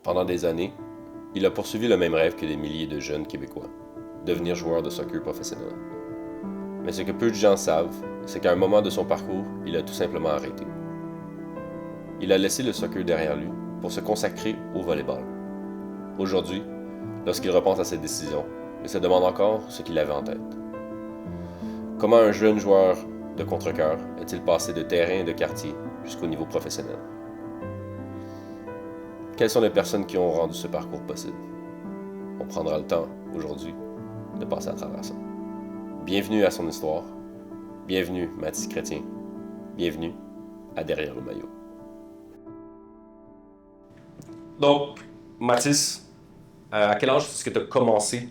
Pendant des années, il a poursuivi le même rêve que des milliers de jeunes Québécois, devenir joueur de soccer professionnel. Mais ce que peu de gens savent, c'est qu'à un moment de son parcours, il a tout simplement arrêté. Il a laissé le soccer derrière lui pour se consacrer au volleyball. Aujourd'hui, lorsqu'il repense à cette décision, il se demande encore ce qu'il avait en tête. Comment un jeune joueur de contre-cœur est-il passé de terrain et de quartier jusqu'au niveau professionnel? Quelles sont les personnes qui ont rendu ce parcours possible? On prendra le temps, aujourd'hui, de passer à travers ça. Bienvenue à son histoire. Bienvenue, Mathis Chrétien. Bienvenue à Derrière le maillot. Donc, Mathis, à quel âge est-ce que tu as commencé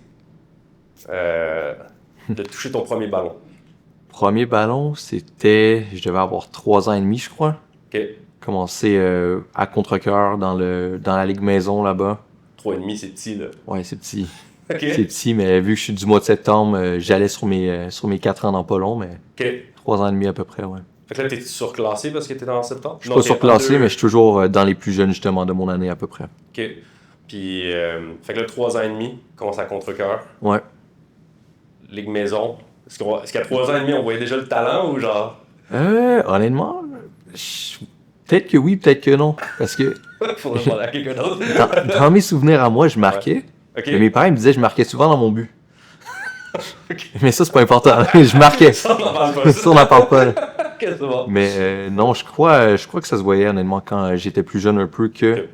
de toucher ton premier ballon? Premier ballon, c'était... Je devais avoir 3 ans et demi, je crois. OK. Commencé à contre-cœur dans la Ligue Maison, là-bas. 3,5, c'est petit, là. Ouais, c'est petit. OK. C'est petit, mais vu que je suis du mois de septembre, j'allais sur mes 4 ans dans pas long, mais OK. 3 ans et demi à peu près, ouais. Fait que là, t'es surclassé parce que t'es en septembre? Je suis pas surclassé, mais je suis toujours dans les plus jeunes, justement, de mon année à peu près. OK. Puis, fait que là, 3 ans et demi, commence à contre-cœur. Ouais. Ligue maison. Est-ce qu'à 3 ans et demi, on voyait déjà le talent ou genre? Honnêtement, peut-être que oui, peut-être que non. Parce que Faudrait demander à quelqu'un d'autre. dans mes souvenirs à moi, je marquais. OK. Mais mes parents ils me disaient que je marquais souvent dans mon but. OK. Mais ça, c'est pas important. Je marquais. Ça, on n'en parle pas. Ça, on n'en parle pas. OK, c'est bon. Mais non, je crois que ça se voyait honnêtement quand j'étais plus jeune un peu que Ok.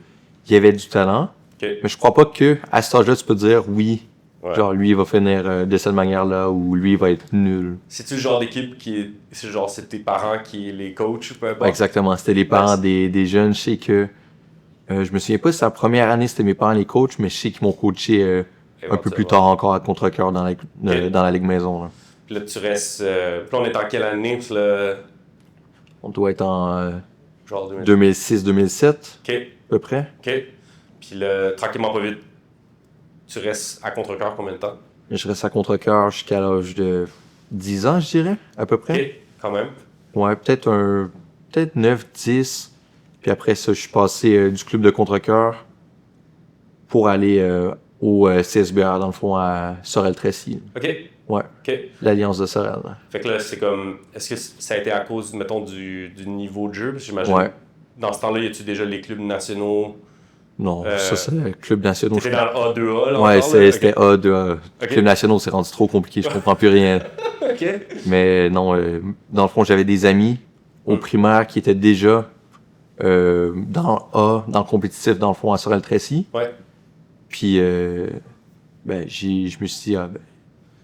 il y avait du talent. OK. Mais je crois pas que à cet âge-là, tu peux dire oui. Ouais. Genre, lui, il va finir de cette manière-là ou lui, il va être nul. C'est-tu le genre d'équipe c'est tes parents qui les coachent ou peu importe? Ouais, exactement. C'était les parents Ouais, des jeunes. Je sais que... je me souviens pas si la première année, c'était mes parents les coachs, mais je sais qu'ils m'ont coaché un peu plus tard encore à contre-cœur dans la Ligue Maison. Là. Puis là, tu restes. Puis là, on est en quelle année? Puis là, On doit être en genre 2000. 2006-2007, OK. à peu près. OK. Puis là, tranquillement, pas vite, tu restes à contre-cœur combien de temps? Je reste à contre-cœur jusqu'à l'âge de 10 ans, je dirais, à peu près. OK, quand même. Ouais, peut-être 9, 10. Puis après ça, je suis passé du club de contre-cœur pour aller au CSBR, dans le fond, à Sorel-Tracy. OK. Ouais, OK. l'Alliance de Sorel. Fait que là, c'est comme. Est-ce que ça a été à cause, mettons, du niveau de jeu? Parce que j'imagine. Ouais. Dans ce temps-là, y a-tu déjà les clubs nationaux? Non, ça, c'est le club national. T'étais dans le A2A, là? Ouais, encore, là? c'était A, 2A. Ok. Club national, c'est rendu trop compliqué, je comprends plus rien. OK. Mais non, dans le fond, j'avais des amis au primaire qui étaient déjà dans A, dans le compétitif, dans le fond, à Sorel-Tracy. Ouais. Puis, je me suis dit,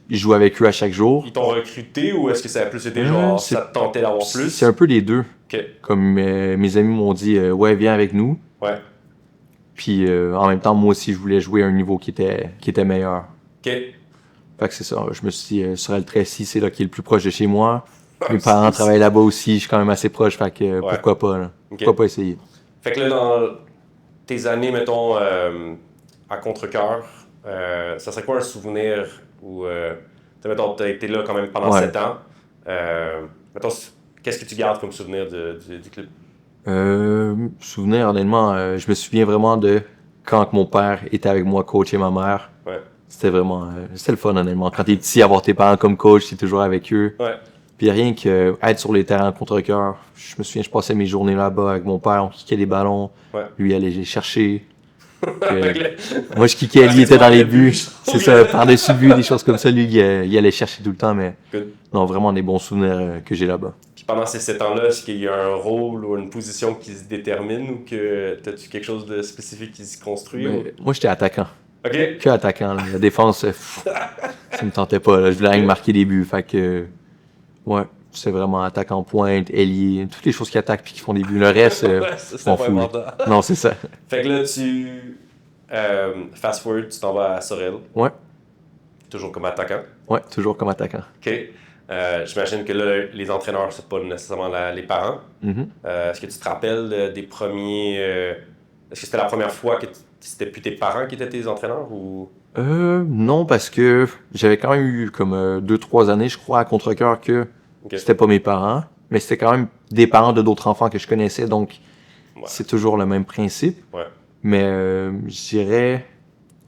je joue avec eux à chaque jour. Ils t'ont recruté ou est-ce que ça a plus été genre, ça te tentait d'avoir plus? C'est un peu les deux. OK. Comme mes amis m'ont dit, ouais, viens avec nous. Ouais. Puis, en même temps, moi aussi, je voulais jouer à un niveau qui était meilleur. OK. Fait que c'est ça, je me suis dit, Sorel-Tracy, c'est là qui est le plus proche de chez moi. Mes parents travaillent là-bas aussi, je suis quand même assez proche, fait que pourquoi pas, là. Ok. Pourquoi pas essayer? Fait que là, dans tes années, mettons, à contre-cœur, ça serait quoi un souvenir où, mettons, t'as été là quand même pendant 7 ans. Mettons, qu'est-ce que tu gardes comme souvenir du club? Souvenir, honnêtement, je me souviens vraiment de quand que mon père était avec moi, coach et ma mère. Ouais. C'était vraiment, c'était le fun, honnêtement. Quand t'es petit, avoir tes parents comme coach, t'es toujours avec eux. Ouais. Puis rien que être sur les terrains contre-cœur, je me souviens, je passais mes journées là-bas avec mon père, on kickait des ballons. Ouais. Lui, il allait les chercher. Fait que là- Moi, je kickais, lui, il était dans les buts. C'est Ok. ça, par-dessus but, des choses comme ça. Lui, il allait chercher tout le temps, mais Good. non, vraiment des bons souvenirs que j'ai là-bas. Puis pendant ces 7 ans-là, est-ce qu'il y a un rôle ou une position qui se détermine ou que t'as-tu quelque chose de spécifique qui se construit? Ou... Mais moi, j'étais attaquant. OK. Que attaquant. Là. La défense, ça me tentait pas. Là. Je voulais rien marquer des buts. Fait que, ouais, c'est vraiment attaquant pointe, ailier, toutes les choses qui attaquent puis qui font des buts. Le reste, Ouais, ça, c'est m'en pas fous. important. Non, c'est ça. Fait que là, fast forward, tu t'en vas à Sorel. Ouais. Toujours comme attaquant. Ouais, toujours comme attaquant. OK. J'imagine que là, les entraîneurs, c'est pas nécessairement les parents. Mhm. Est-ce que tu te rappelles des premiers... Est-ce que c'était la première fois que c'était plus tes parents qui étaient tes entraîneurs ou... Non, parce que j'avais quand même eu comme 2-3 années, je crois, à contre-cœur que OK. c'était pas mes parents, mais c'était quand même des parents de d'autres enfants que je connaissais, donc Ouais. c'est toujours le même principe. Ouais. Mais je dirais,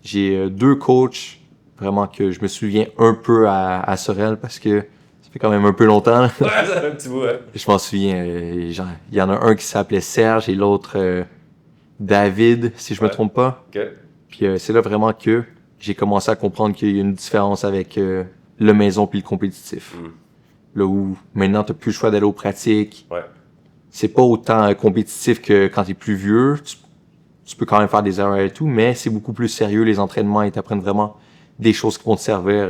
j'ai 2 coachs vraiment que je me souviens un peu à Sorel parce que ça fait quand même un peu longtemps. Là. Ouais, ça fait un petit bout, ouais. Je m'en souviens. Genre, il y en a un qui s'appelait Serge et l'autre David, si je me trompe pas. OK. Puis c'est là vraiment que j'ai commencé à comprendre qu'il y a une différence avec le maison puis le compétitif. Là où maintenant t'as plus le choix d'aller aux pratiques. Ouais. C'est pas autant compétitif que quand t'es plus vieux. Tu peux quand même faire des erreurs et tout, mais c'est beaucoup plus sérieux les entraînements et t'apprennent vraiment des choses qui vont te servir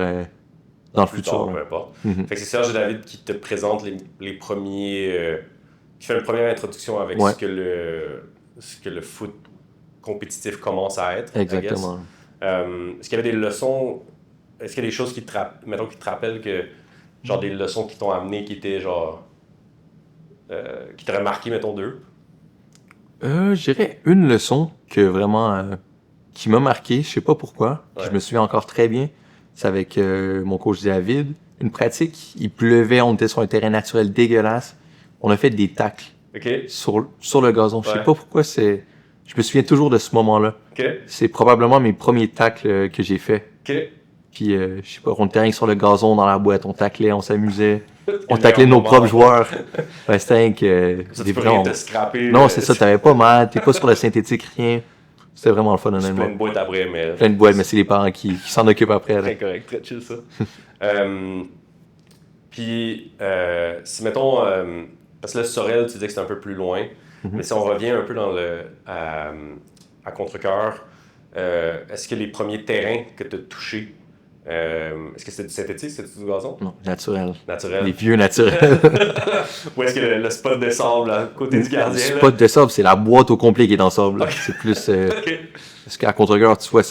dans le Plus futur. tard, peu importe. Mhm. Fait que c'est Serge et David qui te présentent les premiers... qui fait une première introduction avec Ouais. ce que le foot compétitif commence à être. Exactement. Est-ce qu'il y avait des leçons... Est-ce qu'il y a des choses qui te rappellent que... Genre des leçons qui t'ont amené qui étaient genre... qui t'auraient marqué, mettons, d'eux? Je dirais une leçon que vraiment qui m'a marqué, je sais pas pourquoi, Ouais. je me souviens encore très bien. C'est avec mon coach David. Une pratique, il pleuvait, on était sur un terrain naturel dégueulasse. On a fait des tacles OK. sur le gazon. Je sais Ouais. pas pourquoi c'est. Je me souviens toujours de ce moment-là. OK. C'est probablement mes premiers tacles que j'ai fait. OK. Puis je sais pas, on était rien que sur le gazon dans la boîte, on taclait, on s'amusait. On Le taclait meilleur nos moment. propres joueurs. Ouais, c'était rien que Ça, des tu peux vrais- rien te scraper. Non, c'est ça, t'avais pas mal, t'es pas sur le synthétique, rien. C'était vraiment le fun, C'est honnêtement. plein de boîtes après, mais... Plein de boîtes, mais c'est les parents qui s'en occupent après. Là. Très correct, très chill ça. Puis, si mettons, parce que là, Sorel, tu disais que c'était un peu plus loin, mais si on revient un peu à Contrecœur, est-ce que les premiers terrains que tu as touchés, est-ce que c'était du synthétique, c'était du gazon? Non, naturel. Naturel. Les vieux naturels. Ou est-ce que le spot de sable à côté du gardien? C'est là? pas de sable, c'est la boîte au complet qui est dans le sable. là. Ok. C'est plus. Ok. Parce qu'à Contrecœur, tu vois,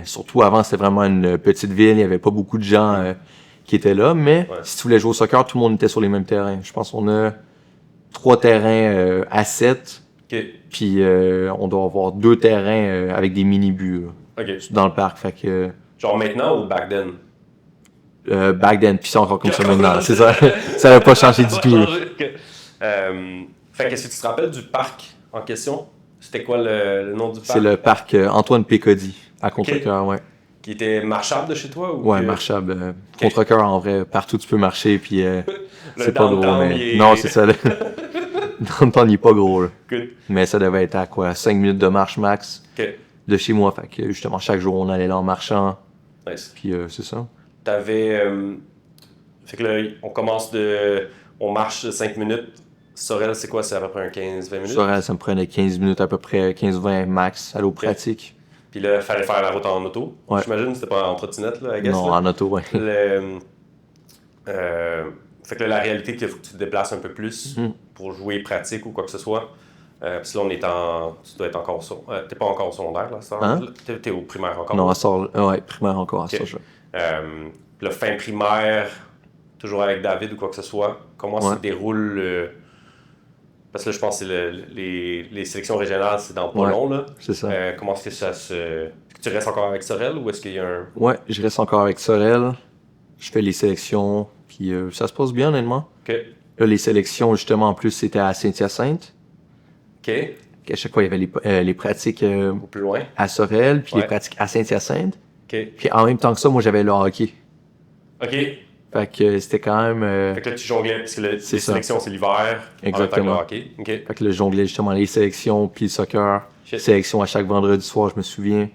surtout avant, c'était vraiment une petite ville, il y avait pas beaucoup de gens qui étaient là, mais Ouais. si tu voulais jouer au soccer, tout le monde était sur les mêmes terrains. Je pense qu'on a 3 terrains à 7, Ok. puis on doit avoir 2 terrains avec des mini-buts Ok. dans le parc. Fait que Genre maintenant ou back then? back then, puis c'est encore comme ça maintenant. C'est ça. Ça n'a pas changé du tout. Ok. Fait qu'est-ce que tu te rappelles du parc en question? C'était quoi le nom du parc? C'est le parc Antoine Pécody à Contrecœur, ouais. Qui était marchable de chez toi? Ou Ouais, que- marchable. Contrecœur, en vrai, partout tu peux marcher, puis c'est pas gros. downtown, Mais... il est- Non, c'est ça. Le downtown, il est pas gros. Là. Good. Mais ça devait être à quoi? 5 minutes de marche max Ok. de chez moi. Fait que justement, chaque jour, on allait là en marchant, Nice. puis c'est ça. T'avais... fait que là, on marche 5 minutes. Sorel, c'est quoi? C'est à peu près un 15-20 minutes? Ça me prenait 15 minutes à peu près, 15-20 max, aller aux pratiques. Puis là, il fallait faire la route en auto. Ouais. J'imagine que c'était pas en trottinette, là, I guess. Non, là. en auto, ouais. Fait que là, la réalité, qu'il faut que tu te déplaces un peu plus Mhm. pour jouer pratique ou quoi que ce soit. Parce que là, tu dois être encore t'es pas encore au secondaire, là, ça? Hein? T'es au primaire encore. Non, là. à sort, ouais, primaire encore, à Ok. ça. Puis là, fin primaire, toujours avec David ou quoi que ce soit. Comment Ouais. se déroule parce que là, je pense que c'est les sélections régionales, c'est dans pas Ouais. long, là. C'est ça. Comment est-ce que ça se... Est-ce que tu restes encore avec Sorel ou est-ce qu'il y a un... Ouais, je reste encore avec Sorel. Je fais les sélections, puis ça se passe bien, honnêtement. OK. Là, les sélections, justement, en plus, c'était à Saint-Hyacinthe. OK. À chaque fois, il y avait les pratiques Ou plus loin. à Sorel, puis Ouais. les pratiques à Saint-Hyacinthe. OK. Puis en même temps que ça, moi, j'avais le hockey. OK. Fait que c'était quand même... Fait que là, tu jonglais, parce que les C'est ça. sélections, c'est l'hiver. Exactement. En même temps que le hockey. OK. Fait que là, je jonglais justement les sélections, puis le soccer. Shit. Sélection à chaque vendredi soir, je me souviens.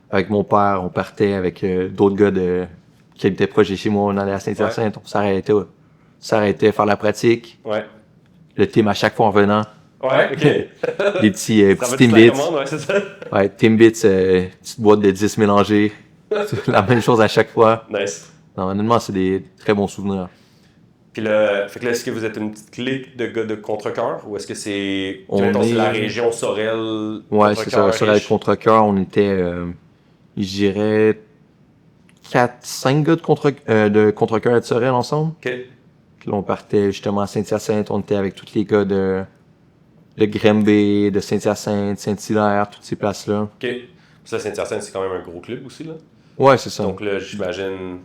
Avec mon père, on partait avec d'autres gars qui habitaient proche de chez moi. On allait à Saint-Hyacinthe, on s'arrêtait faire la pratique. Ouais. Le team à chaque fois en venant. Ouais, OK. Les petits Ça petits va-tu Timbits. la commande? Ouais, c'est ça. Ouais, Timbits, petite boîte de 10 mélangées. La même chose à chaque fois. Nice. Non, honnêtement, c'est des très bons souvenirs. Puis là, fait que là, est-ce que vous êtes une petite clique de gars de Contrecœur ou est-ce que c'est... On mettons, c'est est- la région Sorel? Ouais, c'est ça. Sur la contre-cœur, on était, je dirais, 4-5 gars de contre-cœur et de Sorel ensemble. OK. Puis là, on partait justement à Saint-Hyacinthe. On était avec tous les gars de Granby, de Saint-Hyacinthe, Saint-Hilaire, toutes ces places-là. OK. Puis ça, Saint-Hyacinthe, c'est quand même un gros club aussi, là. Ouais, c'est ça. Donc là, j'imagine...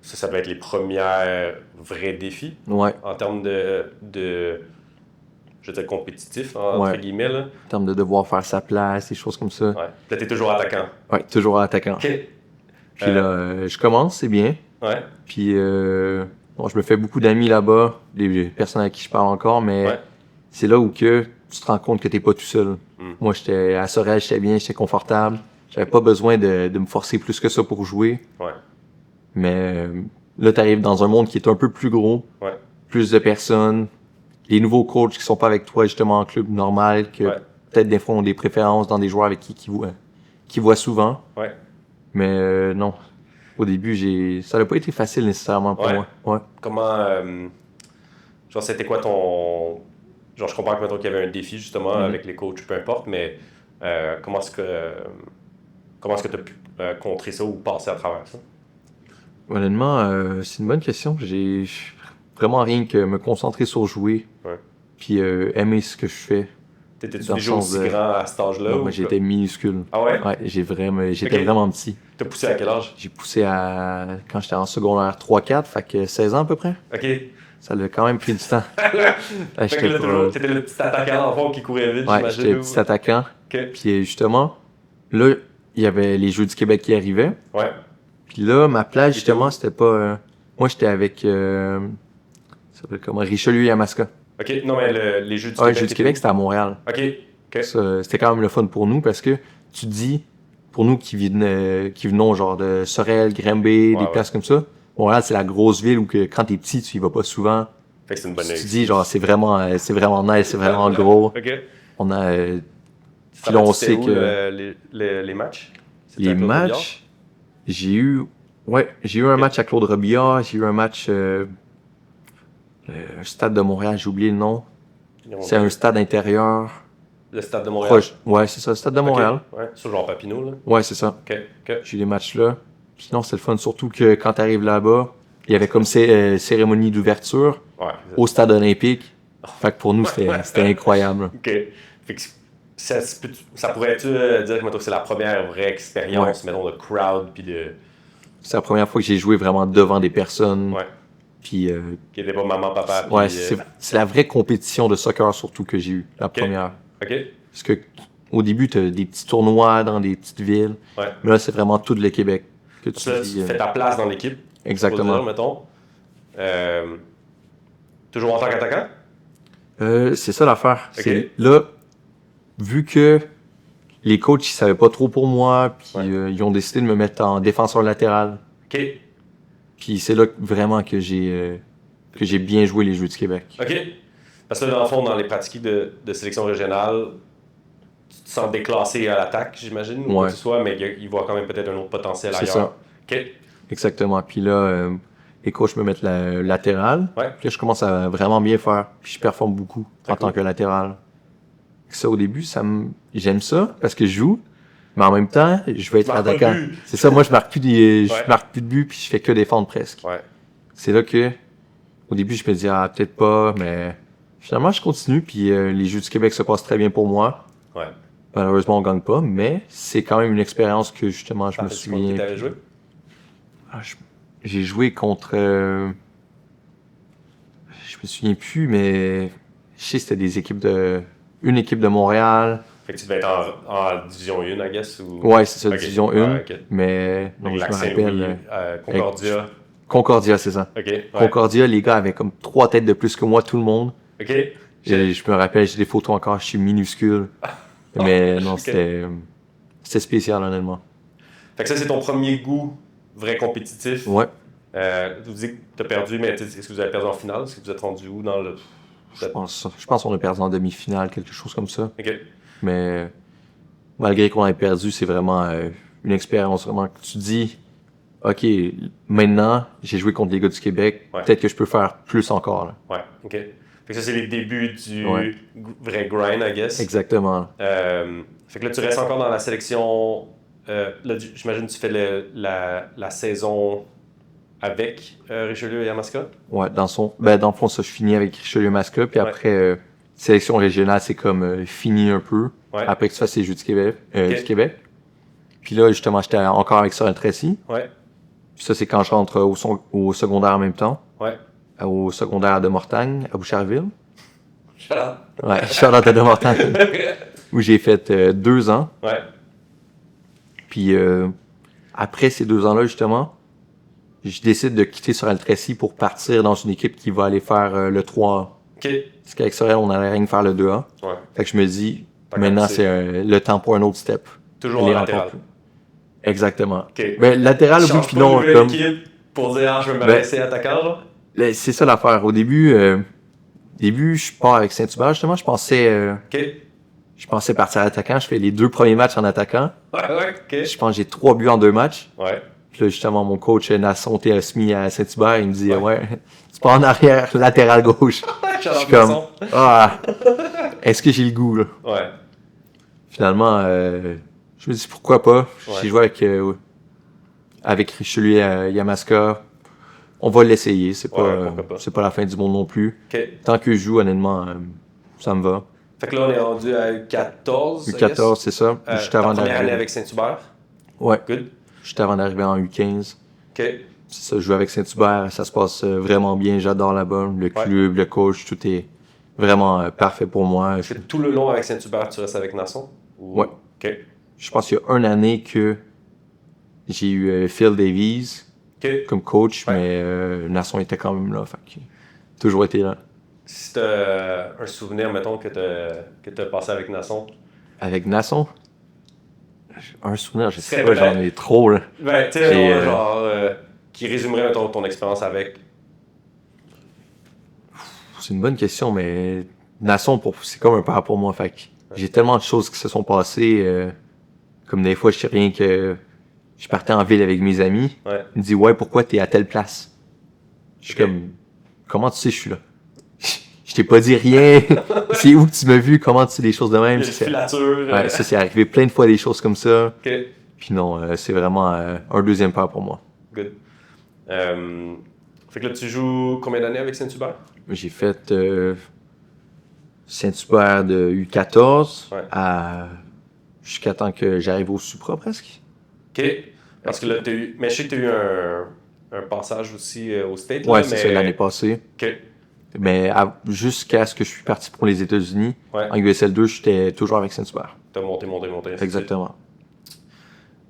ça peut être les premiers vrais défis Ouais. en termes de je vais dire, compétitif, entre guillemets. Là. En termes de devoir faire sa place, des choses comme ça. Ouais. Là, t'es toujours attaquant. Ouais, toujours attaquant. OK. Puis là, je commence, c'est bien. Ouais. Puis bon, je me fais beaucoup d'amis là-bas, des personnes à qui je parle encore, mais c'est là où que tu te rends compte que t'es pas tout seul. Moi, j'étais à Sorel, j'étais bien, j'étais confortable. J'avais pas besoin de me forcer plus que ça pour jouer. Ouais. Mais là, t'arrives dans un monde qui est un peu plus gros, plus de personnes, les nouveaux coachs qui sont pas avec toi justement en club normal, que peut-être des fois ont des préférences dans des joueurs avec qui voient souvent. Ouais. Mais non. Au début, ça n'a pas été facile nécessairement pour moi. Ouais. Comment. Genre, c'était quoi ton. Genre, je comprends que maintenant qu'il y avait un défi justement avec les coachs, peu importe, mais comment est-ce que tu as pu contrer ça ou passer à travers ça? Honnêtement, c'est une bonne question. J'ai vraiment rien que me concentrer sur jouer, puis aimer ce que je fais. T'étais-tu déjà aussi grand à cet âge-là? Non, moi j'étais minuscule. Ah ouais? Ouais, j'étais vraiment petit. T'as poussé à quel âge? J'ai poussé quand j'étais en secondaire 3-4, fait que 16 ans à peu près. OK. Ça a quand même pris du temps. Fait que là, t'étais le petit attaquant en fond qui courait vite, ouais, j'imagine. j'étais le petit attaquant. OK. Puis justement, là, il y avait les Jeux du Québec qui arrivaient. Ouais. Puis là, ma place, justement, c'était pas... moi, j'étais avec... ça s'appelle comment? Richelieu et Yamaska. OK. Non, mais les Jeux du Québec... les Jeux du Québec, c'était à Montréal. OK. C'était quand même le fun pour nous parce que tu dis, pour nous qui venons genre de Sorel, Granby, des places comme ça, Montréal, c'est la grosse ville où que, quand t'es petit, tu y vas pas souvent. Fait que c'est une bonne Tu dis, genre, c'est vraiment nice, c'est vraiment gros. OK. On a... puis là, on sait que... les matchs? Les matchs, j'ai eu un match à Claude Robillard, j'ai eu un match... Stade de Montréal, j'ai oublié le nom. C'est un stade intérieur. Le Stade de Montréal? Proche. Ouais, c'est ça, le Stade de Montréal. Ouais, sur genre Papineau, là? Ouais, c'est ça. OK. J'ai eu les matchs là. Sinon, c'est le fun, surtout que quand t'arrives là-bas, il y avait comme cérémonie d'ouverture au Stade olympique. Fait que pour nous, c'était incroyable. OK. Fait que ça pourrait-tu dire que c'est la première vraie expérience, mettons, de crowd, puis de... C'est la première fois que j'ai joué vraiment devant des personnes. Ouais. Puis... qui n'était pas maman, papa. Ouais, c'est la vraie compétition de soccer surtout que j'ai eu, la première. OK. Parce que au début, t'as des petits tournois dans des petites villes. Ouais. Mais là, c'est vraiment tout le Québec. Que tu fais ta place dans l'équipe. Exactement. Dire, mettons. Toujours en tant qu'attaquant? C'est ça l'affaire. Okay. Là, vu que les coachs, ils savaient pas trop pour moi, puis ils ont décidé de me mettre en défenseur latéral. OK. Puis c'est là vraiment que j'ai bien joué les Jeux du Québec. OK. Parce que là, dans le fond, dans les pratiques de sélection régionale, tu te sens déclassé à l'attaque, j'imagine, ou quoi que ce soit, mais ils voient quand même peut-être un autre potentiel ailleurs. C'est ça. OK. Exactement. Puis là, les coachs me mettent latéral. Ouais. Puis là, je commence à vraiment bien faire. Puis je performe beaucoup en tant que latéral. Ça, au début, j'aime ça parce que je joue. Mais en même temps, je veux être attaquant. C'est ça, moi, je marque plus de but puis je fais que défendre presque. Ouais. C'est là que, au début, je me dis, peut-être pas, mais finalement, je continue puis les Jeux du Québec se passent très bien pour moi. Ouais. Malheureusement, on gagne pas, mais c'est quand même une expérience que, justement, je me souviens. Qui t'avais joué? J'ai joué contre... je me souviens plus, mais je sais que c'était une équipe de Montréal. Fait que tu devais être en Division 1, I guess? Ou... Ouais, c'est ça, okay. Division 1. Okay. Mais non, je me rappelle... Concordia. Concordia, c'est ça. Okay, ouais. Concordia, les gars avaient comme 3 têtes de plus que moi, tout le monde. OK. Je me rappelle, j'ai des photos encore, je suis minuscule. Mais non, c'était spécial, honnêtement. Fait que ça, c'est ton premier goût vrai compétitif. Ouais. Vous dites que tu as perdu, mais est-ce que vous avez perdu en finale? Est-ce que vous êtes rendu où dans le... Je pense qu'on a perdu en demi-finale, quelque chose comme ça. OK. Mais malgré qu'on ait perdu, c'est vraiment une expérience vraiment que tu dis, OK, maintenant, j'ai joué contre les gars du Québec, peut-être que je peux faire plus encore. Là. Ouais, OK. Fait que ça, c'est les débuts du vrai grind, I guess. Exactement. Fait que là, tu restes encore dans la sélection... là, j'imagine que tu fais la saison avec Richelieu et Yamaska? Ouais, dans le fond, ça, je finis avec Richelieu et Yamaska, puis après, sélection régionale, c'est comme fini un peu. Ouais. Après que tu fasses les Jeux du Québec. Puis là, justement, j'étais encore avec Sorel Tracy. Ouais. Puis ça, c'est quand je rentre au secondaire en même temps. Ouais. Au secondaire de Mortagne, à Boucherville. Ouais, Charlotte de Mortagne. Où j'ai fait 2 ans. Ouais. Puis après ces 2 ans-là, justement, je décide de quitter Sorel Tracy pour partir dans une équipe qui va aller faire le 3A. OK. Parce qu'avec Sorel, on allait rien faire le 2A. Ouais. Fait que je me dis, maintenant, c'est le temps pour un autre step. Toujours en latéral. Exactement. Okay. Ben, latéral, au bout de finon, comme... pour dire, je vais me laisser attaquant, là? C'est ça l'affaire. Au début, je pars avec Saint-Hubert, justement. Je pensais partir à l'attaquant. Je fais les 2 premiers matchs en attaquant. Ouais, OK. Je pense que j'ai 3 buts en 2 matchs. Ouais. Puis là, justement, mon coach Nasson Théosmi à Saint-Hubert, il me dit, ouais, tu pars en arrière, latéral gauche. Je suis comme, est-ce que j'ai le goût, là? Ouais. Finalement, je me dis, pourquoi pas? J'ai joué avec Richelieu à Yamaska. On va l'essayer. C'est pas la fin du monde non plus. Okay. Tant que je joue, honnêtement, ça me va. Fait que là, on est rendu à U14. U14, c'est ça. Juste avant d'arriver. Première année avec Saint-Hubert? Ouais. Good. Juste avant d'arriver en U15. OK. C'est ça, je joue avec Saint-Hubert. Ça se passe vraiment bien. J'adore là-bas. Le club, le coach, tout est vraiment parfait pour moi. Tout le long avec Saint-Hubert, tu restes avec Nasson? Ouais. OK. Je pense qu'il y a 1 année que j'ai eu Phil Davies comme coach, mais Nasson était quand même là. Fait que toujours été là. Si t'as un souvenir, mettons, que t'as passé avec Nasson? Avec Nasson? Un souvenir, je sais pas, j'en ai trop, là. Ben, tu sais, genre, qui résumerait, mettons, ton expérience avec? C'est une bonne question, mais Nasson, c'est comme un père pour moi. Fait que j'ai tellement de choses qui se sont passées. Comme des fois, je sais rien que je partais en ville avec mes amis. Ouais. Il me dit, ouais, pourquoi t'es à telle place? Je suis comme, comment tu sais je suis là? Je t'ai pas dit rien. C'est où que tu m'as vu? Comment tu sais des choses de même? Ouais, ça, c'est arrivé plein de fois des choses comme ça. Okay. Puis non, c'est vraiment un deuxième père pour moi. Good. Fait que là, tu joues combien d'années avec Saint-Hubert? J'ai fait Saint-Hubert de U14 jusqu'à temps que j'arrive au Supra presque. OK. Parce que là, mais je sais que tu as eu un passage aussi au States. Ouais, c'est ça, l'année passée. OK. Mais jusqu'à ce que je suis parti pour les États-Unis, en USL 2, j'étais toujours avec Saint-Hubert. T'as monté. Exactement.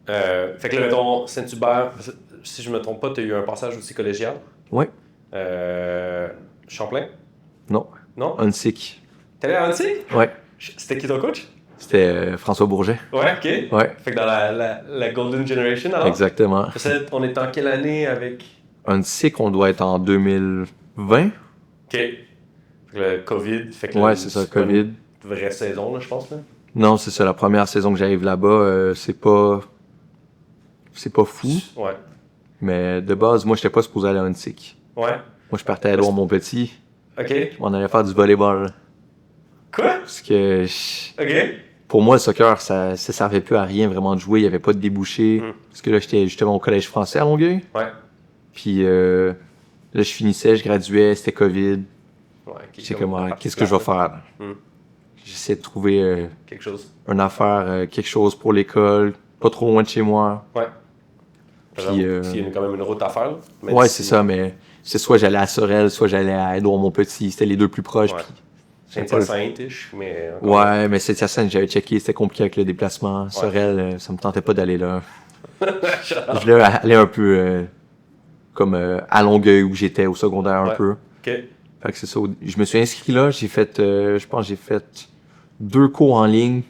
Fait que là, mettons, Saint-Hubert, si je me trompe pas, tu as eu un passage aussi collégial? Oui. Champlain? Non. Non? Unsick. T'es allé à Unsick? Ouais. C'était qui ton coach? C'était François Bourget. Ouais, OK. Ouais. Fait que dans la Golden Generation, alors? Exactement. On est en quelle année avec? Unsick, on doit être en 2020. OK. Le COVID. Fait que ouais, c'est ça, COVID. Une vraie saison, là, je pense. Là. Non, c'est ça. La première saison que j'arrive là-bas, c'est pas fou. Ouais. Mais de base, moi, j'étais pas supposé aller à Unsick. Ouais. Moi, je partais à Édouard Montpetit. OK. On allait faire du volleyball. Quoi? Parce que... OK. Pour moi, le soccer, ça servait plus à rien vraiment de jouer. Il n'y avait pas de débouché. Parce que là, j'étais justement au collège français à Longueuil. Ouais. Puis là, je finissais, je graduais, c'était COVID. Ouais, j'étais comme, qu'est-ce que je vais faire? J'essaie de trouver quelque chose. Une affaire, quelque chose pour l'école, pas trop loin de chez moi. Ouais. Puis, il y a quand même une route à faire. Là. Ouais, c'est ça, mais c'est soit j'allais à Sorel, soit j'allais à Édouard-Montpetit. C'était les 2 plus proches. Ouais. Puis, Saint-Hyacinthe, mais... Ouais, mais Saint-Hyacinthe, j'avais checké, c'était compliqué avec le déplacement. Ouais. Sorel, ça me tentait pas d'aller là. Je voulais aller un peu comme à Longueuil où j'étais au secondaire un peu. OK. Fait que c'est ça. Je me suis inscrit là, j'ai fait, je pense que j'ai fait 2 cours en ligne.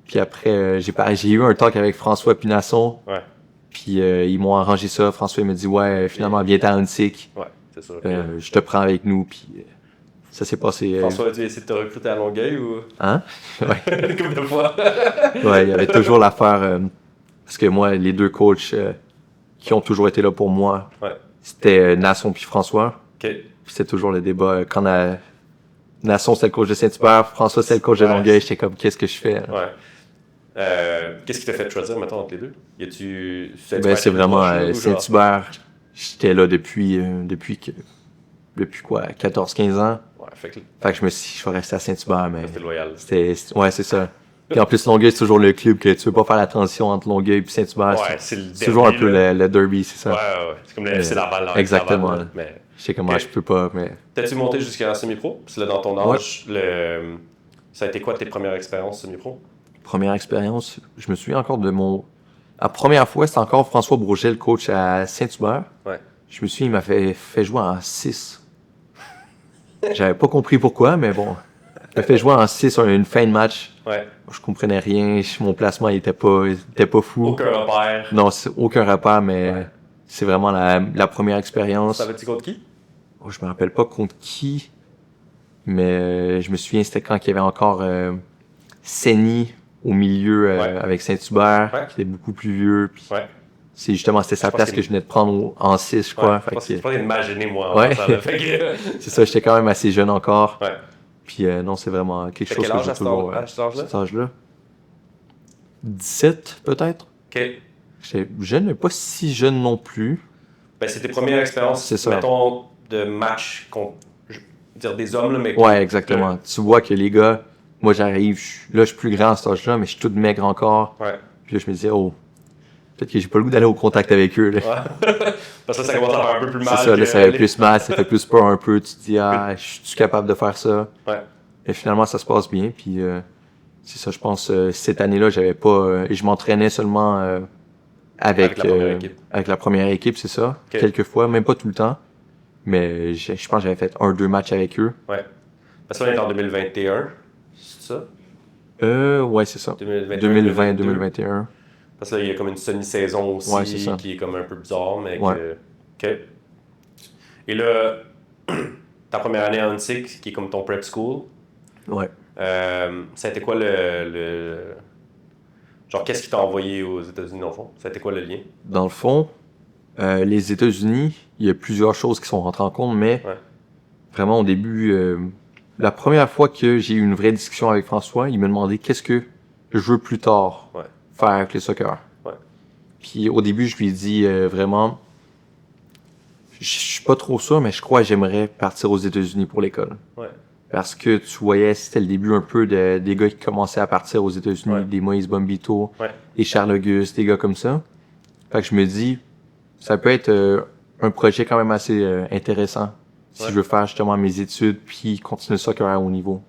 Puis après, j'ai eu un talk avec François Pinasson. Ouais. Puis ils m'ont arrangé ça. François il m'a dit, ouais, finalement, viens à Unsick. Ouais, c'est ça. Je te prends avec nous. Puis ça s'est passé. François, as-tu essayé de te recruter à Longueuil ou? Hein? Ouais. Une couple de fois. Ouais, il y avait toujours l'affaire. Parce que moi, les 2 coachs qui ont toujours été là pour moi, c'était Nasson puis François. OK. C'était toujours le débat. Quand Nasson, c'était le coach de Saint-Hubert, François, c'était le coach de Longueuil. J'étais comme, qu'est-ce que je fais? Ouais. Qu'est-ce qui t'a fait choisir, mettons, entre les deux? C'est vraiment Saint-Hubert. J'étais là depuis quoi, 14-15 ans. Ouais, fait que je me suis dit, je vais rester à Saint-Hubert, mais... C'était loyal. Ouais, c'est ça. Puis en plus, Longueuil, c'est toujours le club que tu veux pas faire la transition entre Longueuil et Saint-Hubert. Ouais, c'est toujours un peu le derby, c'est ça. Ouais. C'est comme le FC Laval. Exactement. Mais J'étais comme, je peux pas, mais... T'as-tu monté jusqu'à semi-pro? Puis là, dans ton âge, ça a été quoi tes premières expériences semi-pro? Première expérience, je me souviens encore de mon... La première fois, c'était encore François Bourget, le coach à Saint-Hubert. Ouais. Je me souviens, il m'a fait jouer en 6. J'avais pas compris pourquoi, mais bon. Il m'a fait jouer en 6 une fin de match. Ouais. Je comprenais rien. Mon placement, il était pas fou. Aucun repère. Non, aucun repère, mais c'est vraiment la première expérience. Savais-tu contre qui? Je me rappelle pas contre qui, mais je me souviens, c'était quand il y avait encore Senny au milieu avec Saint-Hubert, qui était beaucoup plus vieux. Puis c'est justement, c'était sa place que je venais de prendre en 6, je crois. Je pense d'imaginer, moi, en ça. C'est ça, j'étais quand même assez jeune encore. Ouais. Puis non, c'est vraiment quelque chose quel âge que j'ai toujours... à cet âge-là? 17, peut-être. OK. J'étais jeune, mais pas si jeune non plus. Ben, c'est tes premières expériences, mettons, de match contre, je veux dire des hommes, là, mais... Ouais, exactement. Tu vois que les gars, moi j'arrive, je suis plus grand à cet âge-là, mais je suis tout maigre encore. Ouais. Puis là, je me disais, peut-être que j'ai pas le goût d'aller au contact avec eux. Là. Ouais. Parce que ça commence à faire un peu plus mal. C'est ça, là, ça fait plus mal, ça fait plus peur un peu. Tu te dis, je suis capable de faire ça. Ouais. Et finalement, ça se passe bien. Puis c'est ça, je pense, cette année-là, j'avais pas... je m'entraînais seulement avec la première équipe, c'est ça. Okay. Quelques fois, même pas tout le temps. Mais je pense que j'avais fait 1-2 matchs avec eux. Ouais. Parce que là, on est en 2021, c'est ça? Ouais, c'est ça. 2020-2021. Parce que là, il y a comme une semi-saison aussi qui est comme un peu bizarre, mais OK. Et là, ta première année en NSIC, qui est comme ton prep school. Ouais. Ça a été quoi le... Genre, qu'est-ce qui t'a envoyé aux États-Unis, dans le fond? Ça a été quoi le lien? Dans le fond, les États-Unis, il y a plusieurs choses qui sont rentrées en compte, mais vraiment au début, la première fois que j'ai eu une vraie discussion avec François, il m'a demandé qu'est-ce que je veux plus tard faire avec le soccer. Ouais. Puis au début, je lui ai dit vraiment, je suis pas trop sûr, mais je crois que j'aimerais partir aux États-Unis pour l'école. Ouais. Parce que tu voyais, c'était le début un peu des gars qui commençaient à partir aux États-Unis, des Moïse Bombito, des Charles Auguste, des gars comme ça. Fait que je me dis, ça peut être un projet quand même assez intéressant si je veux faire justement mes études puis continuer le soccer à haut niveau.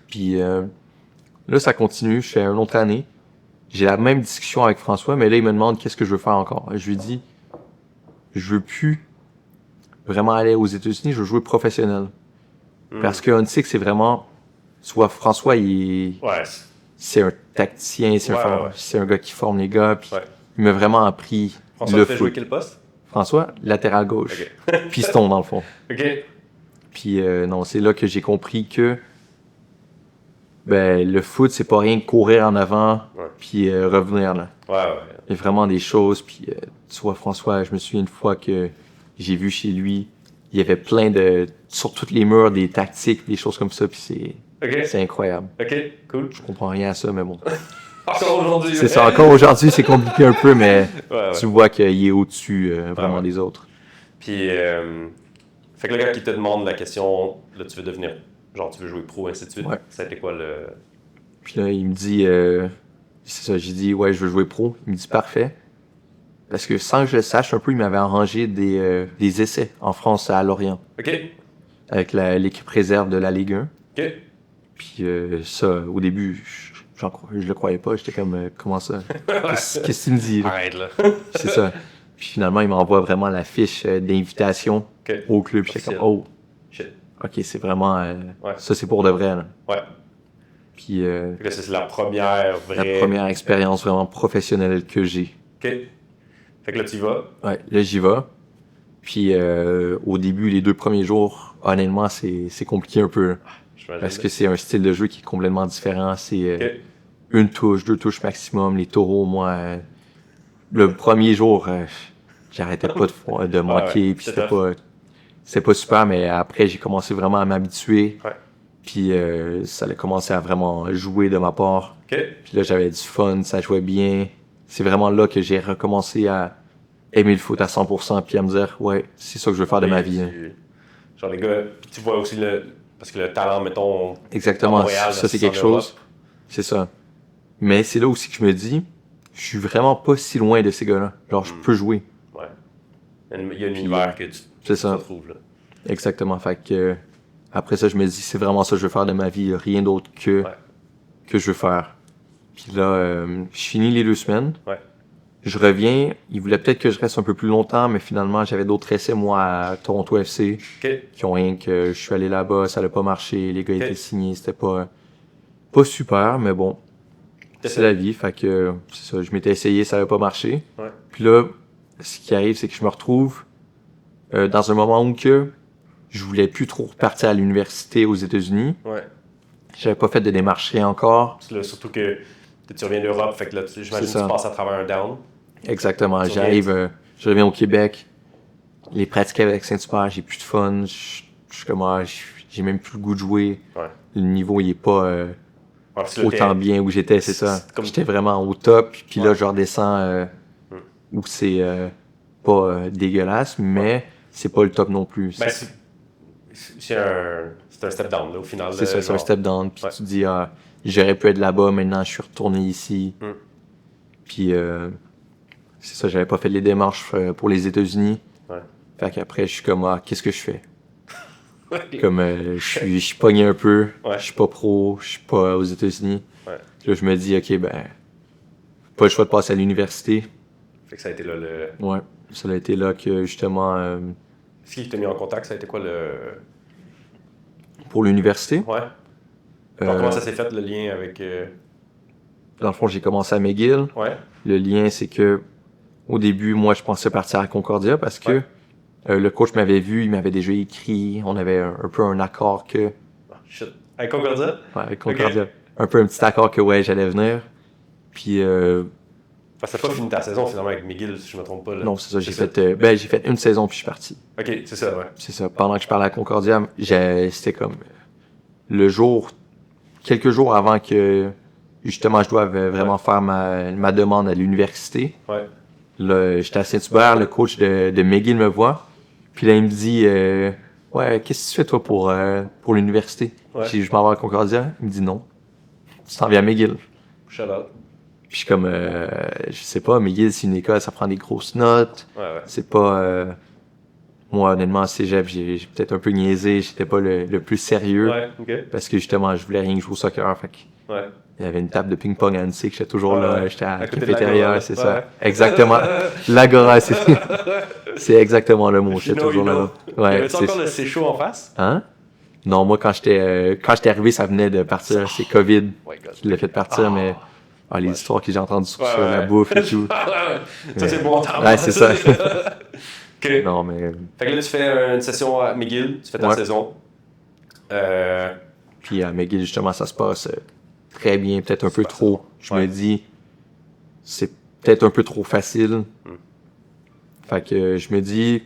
Puis là, ça continue, je fais une autre année. J'ai la même discussion avec François, mais là, il me demande qu'est-ce que je veux faire encore. Je lui dis, je veux plus vraiment aller aux États-Unis, je veux jouer professionnel. Parce que NSIC, c'est vraiment... Tu vois, François, c'est un tacticien, c'est un gars qui forme les gars. Puis il m'a vraiment appris François, tu fais jouer quel poste? François, latéral gauche. Piston, dans le fond. OK. Puis non, c'est là que j'ai compris que le foot, c'est pas rien que courir en avant puis revenir. Là. Il y a vraiment des choses. Puis tu vois, François, je me souviens une fois que j'ai vu chez lui, il y avait plein sur tous les murs, des tactiques, des choses comme ça, puis c'est incroyable. OK, cool. Je comprends rien à ça, mais bon. Encore aujourd'hui. C'est ça, encore aujourd'hui, c'est compliqué un peu, mais tu vois qu'il est au-dessus vraiment des autres. Puis, fait que le gars qui te demande la question, là, tu veux devenir, genre, tu veux jouer pro, ainsi de suite, ça a été quoi le... Puis là, il me dit, c'est ça, j'ai dit, je veux jouer pro. Il me dit, parfait. Parce que sans que je le sache un peu, il m'avait arrangé des essais en France à Lorient. OK. Avec l'équipe réserve de la Ligue 1. OK. Puis ça, au début, je le croyais pas. J'étais comme, comment ça? Qu'est-ce qu'il me dit? Là? Arrête, là. C'est ça. Puis finalement, il m'envoie vraiment la fiche d'invitation au club. Puis j'étais comme, shit. OK, c'est vraiment... ça, c'est pour de vrai. Là. Ouais. Puis... là, c'est la première vraie... La première expérience vraiment professionnelle que j'ai. OK. Fait que là, tu y vas. Ouais, là, j'y vais. Puis, au début, les 2 premiers jours, honnêtement, c'est compliqué un peu. Parce que c'est un style de jeu qui est complètement différent. C'est une touche, 2 touches maximum. Les taureaux, moi, le premier jour, j'arrêtais pas de manquer. Puis c'était pas super, mais après, j'ai commencé vraiment à m'habituer. Ouais. Puis, ça a commencé à vraiment jouer de ma part. Puis là, j'avais du fun, ça jouait bien. C'est vraiment là que j'ai recommencé à aimer le foot à 100% puis à me dire, c'est ça que je veux faire de ma vie. Genre les gars, puis tu vois aussi parce que le talent, mettons... Exactement, Montréal, ça c'est quelque chose. C'est ça. Mais c'est là aussi que je me dis, je suis vraiment pas si loin de ces gars-là. Genre, je peux jouer. Ouais. Il y a un univers que tu te retrouves là. Exactement. Fait que après ça, je me dis, c'est vraiment ça que je veux faire de ma vie. Il y a rien d'autre que je veux faire. Puis là, je finis les 2 semaines. Ouais. Je reviens. Ils voulaient peut-être que je reste un peu plus longtemps, mais finalement, j'avais d'autres essais, moi, à Toronto FC. Qui ont rien que je suis allé là-bas, ça n'a pas marché. Les gars étaient signés. C'était pas super, mais bon. C'est la vie. Fait que c'est ça. Je m'étais essayé, ça n'avait pas marché. Ouais. Puis là, ce qui arrive, c'est que je me retrouve dans un moment où que je voulais plus trop repartir à l'université aux États-Unis. Ouais. J'avais pas fait de démarche rien encore. Là, surtout que tu reviens d'Europe, fait que là, j'imagine que tu passes à travers un down. Exactement. J'arrive, je reviens au Québec. Les pratiques avec Saint-Hubert, j'ai plus de fun. J'ai même plus le goût de jouer. Ouais. Le niveau, il est pas autant bien où j'étais, c'est ça. J'étais vraiment au top. Puis là, je redescends où c'est pas dégueulasse, mais c'est pas le top non plus. Ben, c'est un step down, là, au final. C'est ça, c'est un step down. Puis tu dis, j'aurais pu être là-bas, maintenant je suis retourné ici. Puis c'est ça, j'avais pas fait les démarches pour les États-Unis. Ouais. Fait qu'après, je suis comme, qu'est-ce que je fais? Comme, je suis pogné un peu, je suis pas pro, je suis pas aux États-Unis. Ouais. Là, je me dis, ok, ben, pas le choix de passer à l'université. Fait que ça a été là le... Ouais, ça a été là que justement... Est-ce qu'il t'a mis en contact? Ça a été quoi le... Pour l'université? Ouais. Alors, comment ça s'est fait, le lien avec... Dans le fond, j'ai commencé à McGill. Ouais. Le lien, c'est que au début, moi, je pensais partir à Concordia parce que le coach m'avait vu, il m'avait déjà écrit, on avait un peu un accord que... Oh, shit. Avec Concordia? Ouais, avec Concordia. Okay. Un peu un petit accord que, ouais, j'allais venir. Puis... Parce que t'as pas fini ta saison, finalement, avec McGill, si je me trompe pas. Là. Non, c'est ça. J'ai fait une saison, puis je suis parti. OK, c'est ça, ouais. C'est ça. Pendant que je parlais à Concordia, c'était comme... Quelques jours avant que, justement, je doive vraiment faire ma demande à l'université. Ouais. Là, j'étais à Saint-Hubert, le coach de McGill me voit. Puis là, il me dit, ouais, qu'est-ce que tu fais, toi, pour l'université? Ouais. Je m'en vais à Concordia. Il me dit non. Tu t'en viens à McGill. Shout out. Puis je suis comme, je sais pas, McGill, c'est une école, ça prend des grosses notes. Ouais. C'est pas... moi, honnêtement, à cégep, j'ai peut-être un peu niaisé. J'étais pas le plus sérieux. Ouais, OK. Parce que, justement, je voulais rien que jouer au soccer. Fait que ouais. Il y avait une table de ping-pong à Annecy que j'étais toujours là. J'étais à la cafétéria, c'est ça. Exactement. L'agora, c'est exactement le mot. J'étais toujours là. Ouais, avait-tu encore le c'est chaud en face? Hein? Non, moi, quand j'étais arrivé, ça venait de partir. C'est COVID qui l'a fait partir, mais... les histoires que j'ai entendues sur la bouffe et tout. Ça, c'est bon temps. Ouais, c'est ça. Okay. Non, mais... Fait que là, tu fais une session à McGill, tu fais ta saison. Puis à McGill, justement, ça se passe très bien, peut-être un peu trop. Je me dis, c'est peut-être un peu trop facile. Fait que je me dis,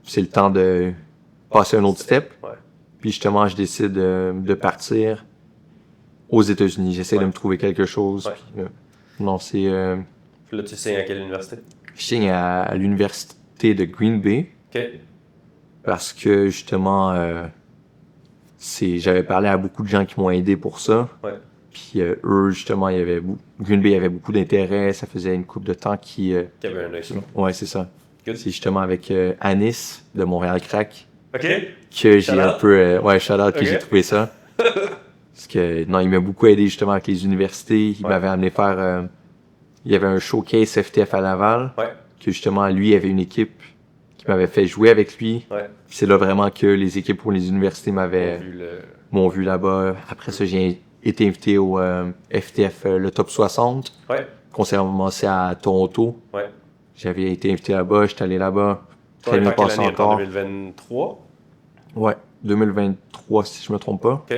c'est le temps de passer un autre step. Puis justement, je décide de partir aux États-Unis. J'essaie de me trouver quelque chose. Puis, non, c'est... Puis là, tu signes à quelle université? Je signe à l'université de Green Bay. OK. Parce que, justement, j'avais parlé à beaucoup de gens qui m'ont aidé pour ça. Ouais. Puis eux, justement, Green Bay avait beaucoup d'intérêt. Ça faisait une couple de temps qu'il y avait un œil sur. Ouais, c'est ça. Good. C'est justement avec Anis de Montréal Crack. OK. Que j'ai un peu... shout-out que j'ai trouvé ça. Parce que, non, il m'a beaucoup aidé, justement, avec les universités. Il m'avait amené faire... il y avait un showcase FTF à Laval. Ouais. Que, justement, lui, il avait une équipe qui m'avait fait jouer avec lui. Ouais. C'est là vraiment que les équipes pour les universités m'ont vu là-bas. Après ça, j'ai été invité au FTF, le Top 60. Ouais. Qu'on s'est commencé à Toronto. Ouais. J'avais été invité là-bas, j'étais allé là-bas. Très bien passé encore. En 2023? Ouais, 2023 si je me trompe pas. OK.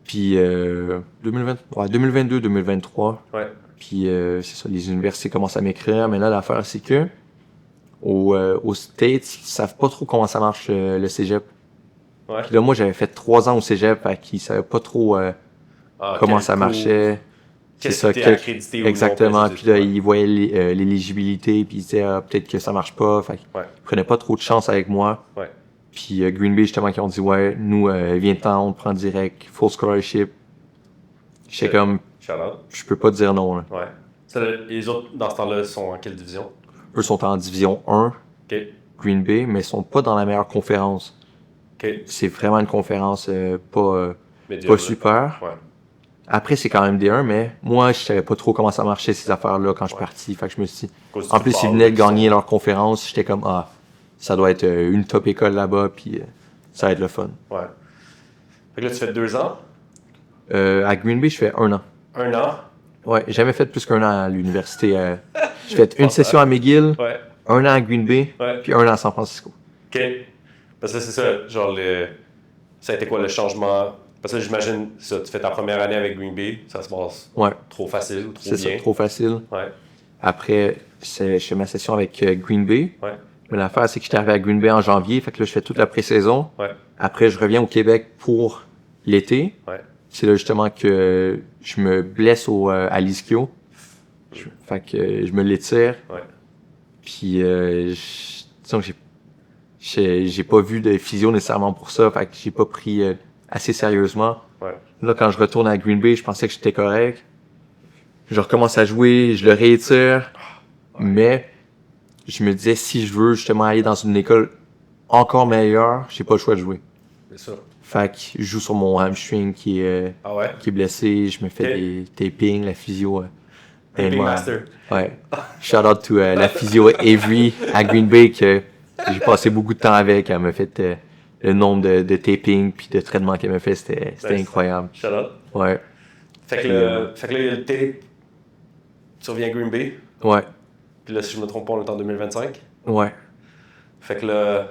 Puis 2022, 2023. Ouais. Puis c'est ça, les universités commencent à m'écrire. Mais là, l'affaire, c'est que aux States, ils savent pas trop comment ça marche le cégep. Ouais. Puis là, moi, j'avais fait 3 ans au cégep, fait qu'ils savaient pas trop comment ça marchait. Qu'est-ce que t'es accrédité ou non? Exactement. Puis là, ils voyaient l'éligibilité, puis ils disaient peut-être que ça marche pas. Fait qu'ils prenaient pas trop de chance avec moi. Ouais. Puis Green Bay, justement, qui ont dit nous, viens-t'en, on te prend direct, full scholarship. J'étais comme, je peux pas te dire non. Là. Ouais. Les autres, dans ce temps-là, sont en quelle division? eux sont en division 1, Green Bay, mais ils sont pas dans la meilleure conférence. C'est vraiment une conférence pas super. Ouais. Après, c'est quand même D1, mais moi, je savais pas trop comment ça marchait, ces affaires-là, quand je suis parti. Fait que je me suis dit... En plus, ils venaient de gagner leur conférence. J'étais comme, ça doit être une top école là-bas, puis ça va être le fun. Ouais. Fait que là, tu fais 2 ans? À Green Bay, je fais 1 an. 1 an? Ouais, j'ai jamais fait plus qu'1 an à l'université. J'ai fait une session à McGill, 1 an à Green Bay, puis 1 an à San Francisco. OK. Parce que c'est ça, genre, ça a été quoi le changement? Parce que j'imagine, ça, tu fais ta première année avec Green Bay, ça se passe trop facile ou trop bien? C'est ça, trop facile. Ouais. Après, je fais ma session avec Green Bay. Ouais. Mais l'affaire, c'est que j'étais arrivé à Green Bay en janvier, fait que là, je fais toute la pré-saison. Ouais. Après, je reviens au Québec pour l'été. Ouais. C'est là justement que je me blesse à l'ischio. Fait que je me l'étire. Ouais. Puis, disons que j'ai pas vu de physio nécessairement pour ça, fait que j'ai pas pris assez sérieusement. Ouais. Là, quand je retourne à Green Bay, je pensais que j'étais correct. Je recommence à jouer, je le réétire. Mais je me disais, si je veux justement aller dans une école encore meilleure, j'ai pas le choix de jouer. C'est ça. Fait que je joue sur mon hamstring qui est blessé. Je me fais des tapings, la physio. Taping master. Ouais. Shout out to la physio Avery à Green Bay que j'ai passé beaucoup de temps avec. Elle m'a fait le nombre de tapings puis de traitements qu'elle m'a fait. C'était incroyable. Shout out. Ouais. Fait que là, il y a le tape. Tu reviens à Green Bay. Ouais. Puis là, si je me trompe pas, on est en 2025. Ouais. Fait que là,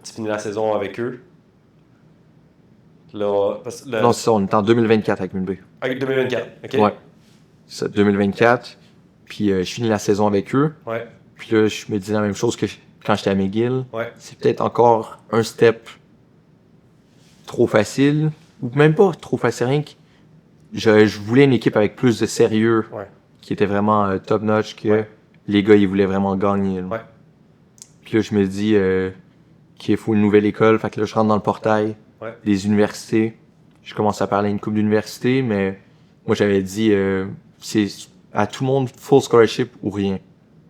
tu finis la saison avec eux. Là, Non, c'est ça, on est en 2024 avec Green Bay. Avec 2024, OK? Ouais. C'est ça, 2024. Puis je finis la saison avec eux. Ouais. Puis là, je me dis la même chose que quand j'étais à McGill. Ouais. C'est peut-être encore un step trop facile. Ou même pas trop facile, rien que je voulais une équipe avec plus de sérieux. Ouais. Qui était vraiment top-notch, que les gars, ils voulaient vraiment gagner. Là. Ouais. Puis là, je me dis qu'il faut une nouvelle école. Fait que là, je rentre dans le portail des universités. Je commence à parler à une couple d'universités, mais moi, j'avais dit, c'est à tout le monde, full scholarship ou rien.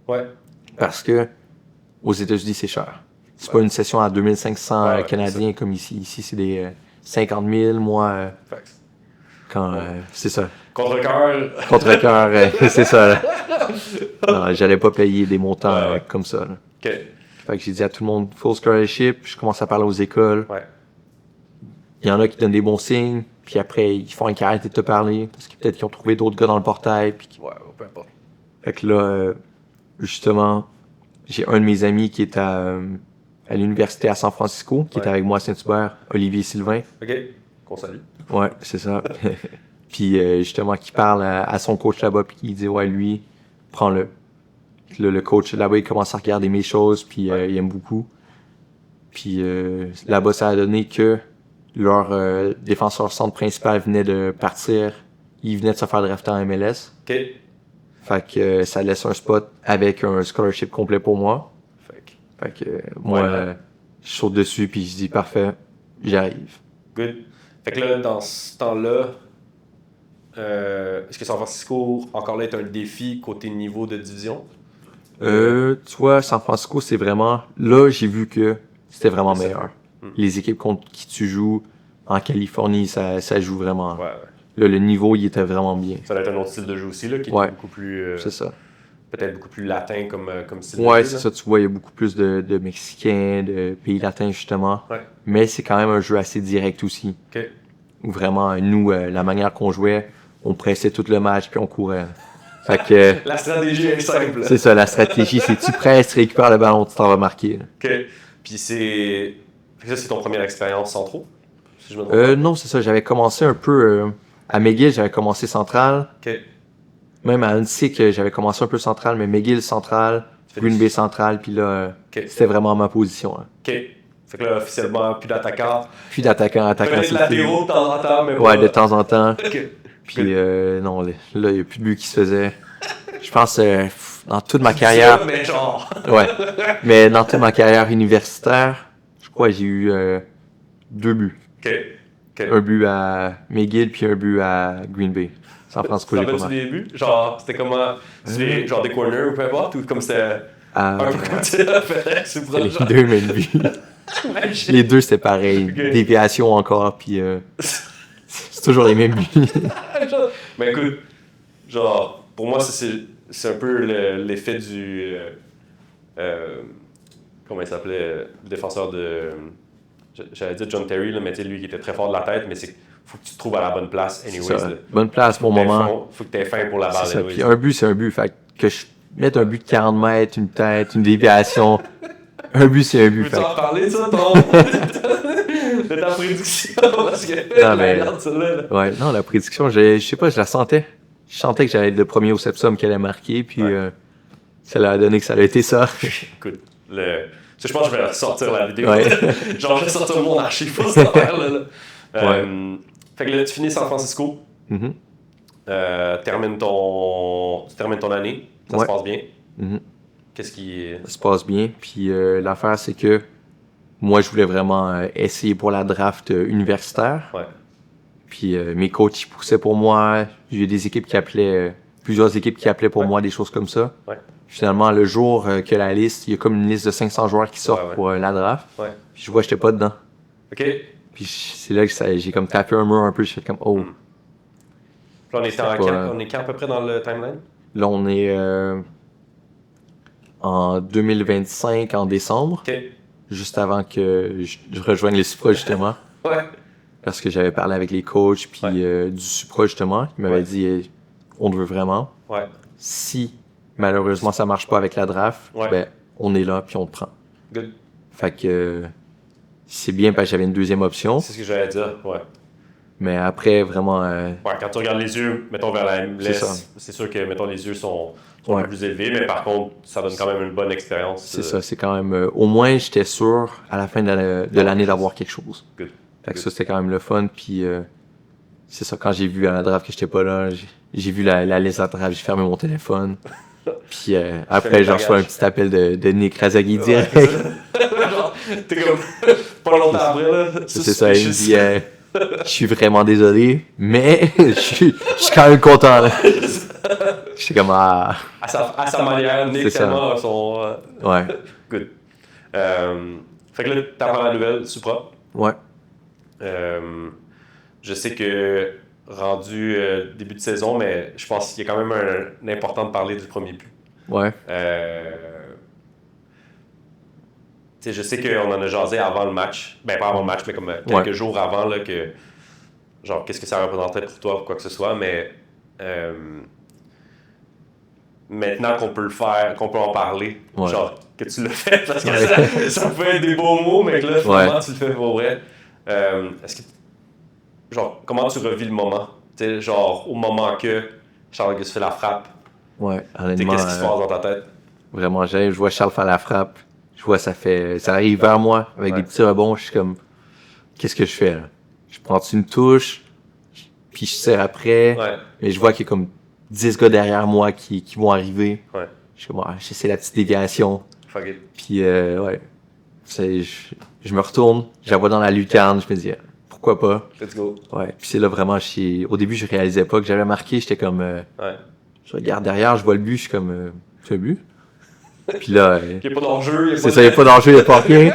Ouais. Parce que aux États-Unis, c'est cher. C'est pas une session à 2500 Canadiens comme ici. Ici, c'est des 50 000. Moi, c'est ça. Contre-cœur, c'est ça. Là. Non, j'allais pas payer des montants comme ça. Là. OK. Fait que j'ai dit à tout le monde, full scholarship. Je commence à parler aux écoles. Ouais. Il y en a qui donnent des bons signes. Puis après, ils font arrêter de te parler. Parce que peut-être qu'ils ont trouvé d'autres gars dans le portail. Puis peu importe. Fait que là, justement, j'ai un de mes amis qui est à l'université à San Francisco, qui est avec moi à Saint-Hubert, Olivier Sylvain. OK. Qu'on salue. Ouais, c'est ça. Puis justement, qui parle à son coach là-bas, puis qui dit, lui, prends-le. Le coach là-bas, il commence à regarder mes choses, puis il aime beaucoup. Puis là-bas, ça a donné que leur défenseur centre principal venait de partir. Il venait de se faire drafter en MLS. OK. Fait que ça laisse un spot avec un scholarship complet pour moi. Fait que moi, je saute dessus, puis je dis, parfait, j'arrive. Good. Fait que là, dans ce temps-là, est-ce que San Francisco, encore là, est un défi côté niveau de division? Tu vois, San Francisco, c'est vraiment... Là, j'ai vu que c'était vraiment meilleur. Les équipes contre qui tu joues en Californie, ça joue vraiment. Ouais. Là, le niveau, il était vraiment bien. Ça doit être un autre style de jeu aussi, là, qui est beaucoup plus... c'est ça. Peut-être beaucoup plus latin comme style de jeu. Ouais, c'est ça. Tu vois, il y a beaucoup plus de Mexicains, de pays latins, justement. Ouais. Mais c'est quand même un jeu assez direct aussi. OK. Où vraiment, nous, la manière qu'on jouait, on pressait tout le match, puis on courait. Fait que... La stratégie est simple. C'est ça, la stratégie, c'est tu presses, tu récupères le ballon, tu t'en vas marquer. Là. OK. Puis ça, c'est ton première expérience centraux, si je me trompe non, c'est ça. J'avais commencé un peu... à McGill, j'avais commencé central. OK. Même à Huntsic, j'avais commencé un peu central, mais McGill central, Green Bay central, puis là, c'était vraiment ma position. Là. OK. Fait que là, officiellement, plus d'attaquant. Plus d'attaquant, peut-être latéraux de temps en temps, mais ouais, de temps en temps. OK. Puis non, là, il n'y a plus de but qui se faisait. Je pense, dans toute ma carrière... mais genre... ouais. Mais dans toute ma carrière universitaire, je crois que j'ai eu 2 buts. OK. Okay. Un but à McGill puis un but à Green Bay. San Francisco, j'ai pas marqué. Tu des buts? Genre, c'était comment? Genre des corners ou peu importe? Ou comme c'était un peu comme tu l'as fait? C'est les deux mêmes buts. Les deux, c'était pareil. Okay. Déviation encore, puis c'est toujours les mêmes buts. Mais écoute, genre, pour moi, c'est un peu l'effet du... comment il s'appelait? Le défenseur de... J'allais dire John Terry, là, mais tu sais, lui qui était très fort de la tête, mais c'est faut que tu te trouves à la bonne place, anyways. Bonne place, bon moment. Faut que tu aies faim pour la balle, anyways. Puis un but, c'est un but. Fait que je mette un but de 40 mètres, une tête, une déviation. Un but, c'est un but. Peux-tu en parler de ça, de ta prédiction? Parce que non, mais... regarde celle-là. Là. Ouais, non, la prédiction, je sais pas, je la sentais. Je sentais que j'allais être le premier au septum qu'elle allait marquer, puis ça l'a donné que ça a été ça. Écoute, je pense que je vais ressortir la vidéo. Ouais. Genre, je vais sortir mon archive pour cette affaire-là. Fait que là, tu finis San Francisco. Mm-hmm. Tu termines ton année. Ça se passe bien. Mm-hmm. Qu'est-ce qui... Ça se passe bien. Puis l'affaire, c'est que moi, je voulais vraiment essayer pour la draft universitaire. Ouais. Puis mes coachs, ils poussaient pour moi. J'ai eu des équipes qui appelaient... plusieurs équipes qui appelaient pour moi, des choses comme ça. Ouais. Finalement, le jour que la liste... Il y a comme une liste de 500 joueurs qui sortent pour la draft. Ouais. Puis je vois que j'étais pas dedans. OK. Puis c'est là que j'ai comme tapé un mur un peu. Je fais comme, oh... Là, on est quand à peu près dans le timeline? Là, on est en 2025, en décembre. OK. Juste avant que je rejoigne les Supra, justement. Ouais. Parce que j'avais parlé avec les coachs, puis du Supra, justement. Ils m'avaient dit, on te veut vraiment. Ouais. Si, malheureusement, ça marche pas avec la draft, ben, on est là, puis on te prend. Good. Fait que c'est bien parce que j'avais une deuxième option. C'est ce que j'allais dire, ouais. Mais après, vraiment... Ouais, quand tu regardes les yeux, mettons vers la MLS, c'est sûr que, mettons, les yeux sont un peu plus élevés, mais par contre, ça donne quand même une bonne expérience. C'est ça, c'est quand même... au moins, j'étais sûr, à la fin de l'année, d'avoir quelque chose. Good. Fait que ça, c'était quand même le fun, puis c'est ça, quand j'ai vu à la draft que j'étais pas là, j'ai vu la liste à la draft, j'ai fermé mon téléphone. Puis après, je reçois un petit appel de Nick Razagui direct. Genre, t'es comme... pas longtemps après, là. C'est ça, il me dit... je suis vraiment désolé, mais je suis quand même content. Je suis comme à sa manière, Nick tellement son... Ouais. Good. Fait que là, t'apprends la nouvelle, Supra. Ouais. Je sais que rendu début de saison, mais je pense qu'il y a quand même un important de parler du premier but. Ouais. Je sais qu'on en a jasé avant le match. Ben, pas avant le match, mais comme quelques jours avant, là, que genre, qu'est-ce que ça représentait pour toi ou quoi que ce soit, mais maintenant qu'on peut le faire, qu'on peut en parler, genre, que tu l'as fait, parce que ça peut être des beaux mots, mais que là, finalement, tu le fais pour vrai. Est-ce que, genre, comment tu revis le moment? T'sais, genre, au moment que Charles-Auguste fait la frappe, ouais, honnêtement, qu'est-ce qui se passe dans ta tête? Vraiment, je vois Charles faire la frappe. Je vois, ça arrive vers moi avec des petits rebonds. Je suis comme, qu'est-ce que je fais là? Je prends une touche, puis je serre après. Mais je vois qu'il y a comme 10 gars derrière moi qui vont arriver. Je suis comme, j'essaie la petite déviation. Puis, je me retourne, je la vois dans la lucarne. Je me dis, pourquoi pas? Let's go. Ouais, puis c'est là vraiment, au début, je réalisais pas que j'avais marqué. J'étais comme, je regarde derrière, je vois le but, je suis comme, c'est un but? Puis là, il n'y a pas d'enjeu. C'est ça, il n'y a pas d'enjeu, il n'y a pas rien.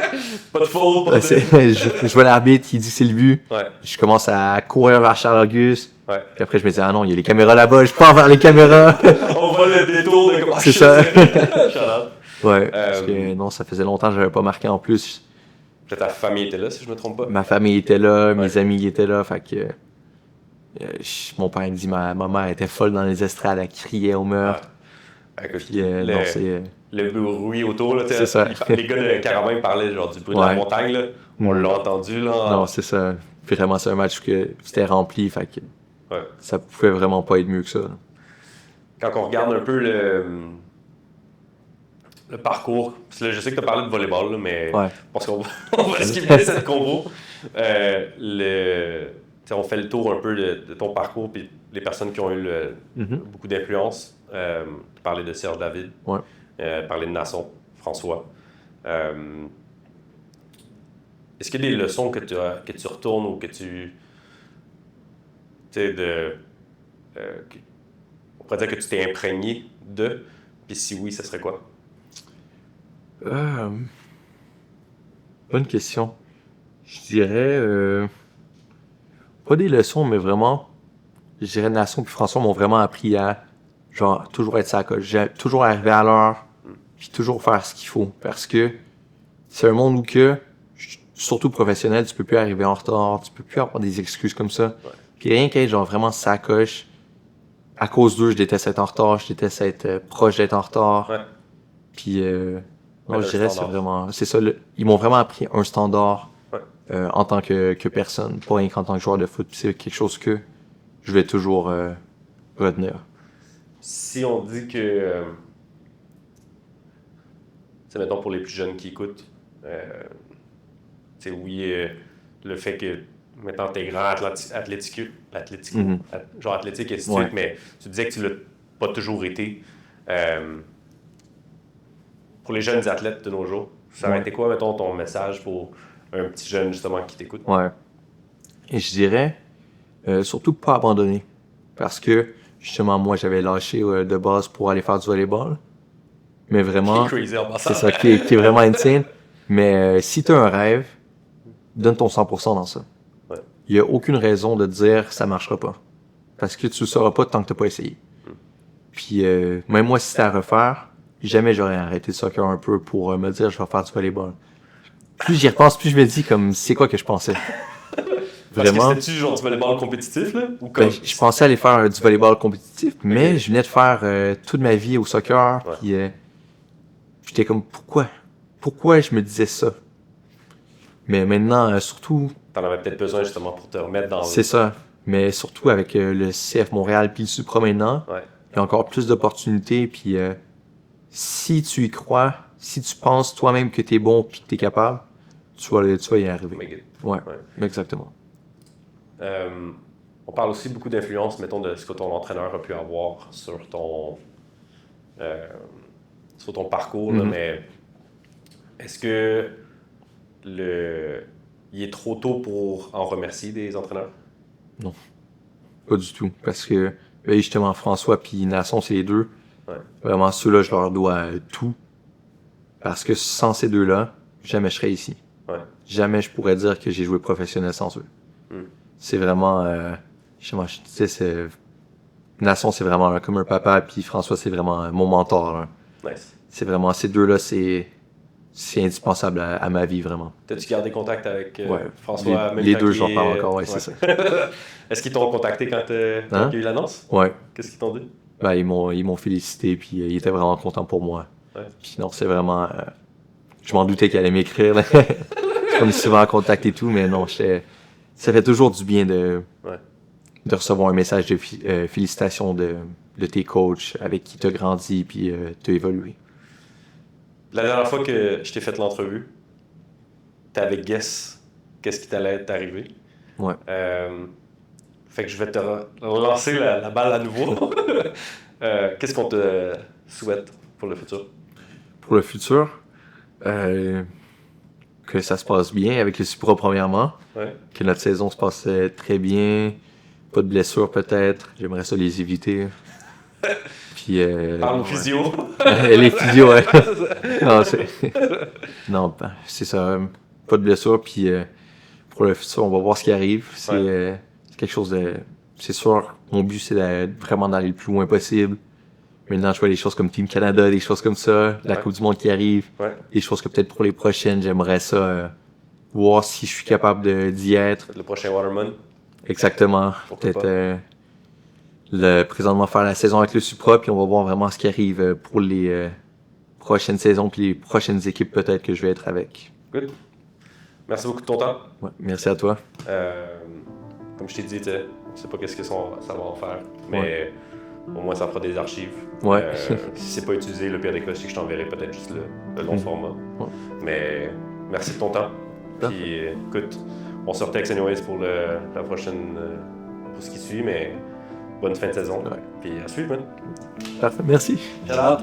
Pas de faute. Je vois l'arbitre qui dit c'est le but. Je commence à courir vers Charles-Auguste. Puis après, je me dis, ah non, il y a les caméras là-bas, je pars vers les caméras. On voit le détour de comment c'est ça. Ouais. Parce que non, ça faisait longtemps que je n'avais pas marqué en plus. Peut-être ta famille était là, si je me trompe pas. Ma famille était là, mes amis étaient là. Fait que mon père me dit, ma mère était folle dans les estrades, elle criait au meurtre. Puis, non, c'est... Le bruit autour, là, c'est ça. Les gars de Caravane parlaient genre du bruit de la montagne, là. On l'a entendu, là. Non, c'est ça. Vraiment, c'est un match que c'était rempli, fait que ça pouvait vraiment pas être mieux que ça. Quand on regarde un peu le parcours, parce que là, je sais que tu as parlé de volleyball, là, mais parce qu'on va skipper cette combo. On fait le tour un peu de ton parcours, puis les personnes qui ont eu beaucoup d'influence. Parler de Serge David, parler de Nasson, François. Est-ce qu'il y a des leçons que tu retournes ou que tu sais, on pourrait dire que tu t'es imprégné de, puis si oui, ça serait quoi? Bonne question. Je dirais pas des leçons, mais vraiment, je dirais Nasson puis François m'ont vraiment appris à genre toujours être sacoche, toujours arriver à l'heure, puis toujours faire ce qu'il faut, parce que c'est un monde où que, surtout professionnel, tu peux plus arriver en retard, tu peux plus avoir des excuses comme ça. Ouais. Puis rien qu'être genre vraiment sacoche, à cause d'eux, je déteste être en retard, je déteste être proche d'être en retard. Ouais. Puis non, je un dirais standard. c'est vraiment, c'est ça, ils m'ont vraiment appris un standard Ouais. en tant que personne, pas rien qu'en tant que joueur de foot. Puis c'est quelque chose que je vais toujours retenir. Si on dit que, c'est mettons pour les plus jeunes qui écoutent, tu sais, oui, le fait que maintenant t'es grand athlético, Mhm. genre athlétique et ainsi de Ouais. suite, mais tu disais que tu l'as pas toujours été. Pour les jeunes athlètes de nos jours, ça aurait Ouais. été quoi, mettons, ton message pour un petit jeune justement qui t'écoute? Ouais. Et je dirais surtout pas abandonner. Parce que justement, moi, j'avais lâché de base pour aller faire du volleyball. Mais vraiment, Qui est crazy en passant. c'est ça qui est vraiment insane. Mais si tu as un rêve, donne ton 100% dans ça. Ouais. Il n'y a aucune raison de te dire ça marchera pas. Parce que tu ne sauras pas tant que tu n'as pas essayé. Puis même moi, si c'était à refaire, jamais j'aurais arrêté le soccer un peu pour me dire je vais faire du volleyball. Plus j'y repense, plus je me dis comme c'est quoi que je pensais. Parce Vraiment. que c'était-tu genre du volleyball compétitif, là? Ou comme... Ben, je pensais aller faire du volleyball compétitif, mais je venais de faire toute ma vie au soccer, Ouais. puis j'étais comme pourquoi je me disais ça. Mais maintenant, surtout, T'en avais peut-être besoin justement pour te remettre dans c'est ça. Mais surtout avec le CF Montréal puis le Supra maintenant, Ouais. il y a encore plus d'opportunités. Puis si tu y crois, si tu penses toi-même que t'es bon puis que t'es capable, tu vas y arriver. Make it. Ouais, Ouais. exactement. On parle aussi beaucoup d'influence, mettons, de ce que ton entraîneur a pu avoir sur ton parcours, là, Mhm. mais est-ce que il est trop tôt pour en remercier des entraîneurs? Pas du tout. Parce que ben, justement, François puis Nasson, c'est les deux. Ouais. Vraiment, ceux-là, je leur dois tout. Parce que sans ces deux-là, jamais je serais ici. Ouais. Jamais je pourrais dire que j'ai joué professionnel sans eux. Mm. C'est vraiment... justement, je disais, Nasson, c'est vraiment comme un papa, puis François, c'est vraiment mon mentor. Là. Nice. C'est vraiment... Ces deux-là, c'est indispensable à ma vie, vraiment. T'as-tu gardé contact avec Ouais. François? Les, même les quand deux, il j'en est- parle encore, ouais, c'est ça. Est-ce qu'ils t'ont contacté quand il y a eu l'annonce? Ouais. Qu'est-ce qu'ils t'ont dit? Ben, ils m'ont félicité, puis ils étaient vraiment contents pour moi. Ouais. Puis non, c'est vraiment... je m'en doutais qu'elle allait m'écrire. Là. Comme souvent en contact et tout, mais non, ça fait toujours du bien de recevoir un message de félicitations de tes coachs avec qui tu as grandi puis tu as évolué. La dernière fois que je t'ai fait l'entrevue, t'avais guess qu'est-ce qui t'allait t'arriver. Ouais. Fait que je vais te relancer la balle à nouveau. Qu'est-ce qu'on te souhaite pour le futur? Pour le futur, que ça se passe bien avec le Supra premièrement. Ouais. Que notre saison se passe très bien. Pas de blessures peut-être. J'aimerais ça les éviter. Puis, Parle aux ouais. physio. Les physios, ouais. Non, non, ben, c'est ça. Pas de blessure. Puis pour le futur, on va voir ce qui arrive. C'est quelque chose de... C'est sûr, mon but, c'est vraiment d'aller le plus loin possible. Maintenant, je vois des choses comme Team Canada, des choses comme ça, la Coupe du Monde qui arrive, des choses que peut-être pour les prochaines, j'aimerais ça voir si je suis capable d'y être. Le prochain Waterman. Exactement. Pourquoi Peut-être présentement faire la saison avec le Supra, puis on va voir vraiment ce qui arrive pour les prochaines saisons, puis les prochaines équipes peut-être que je vais être avec. Good. Merci beaucoup de ton temps. Ouais, merci à toi. Comme je t'ai dit, je sais pas qu'est-ce que ça va en faire, mais au moins ça fera des archives. Ouais. Si c'est pas utilisé, le pire des cas, c'est que je t'enverrai peut-être juste le long format. Ouais. Mais merci de ton temps. Puis écoute, on se retexte anyways pour la prochaine, pour ce qui suit, mais bonne fin de saison. Ouais. Puis à suivre, man. Parfait, merci. Shout out.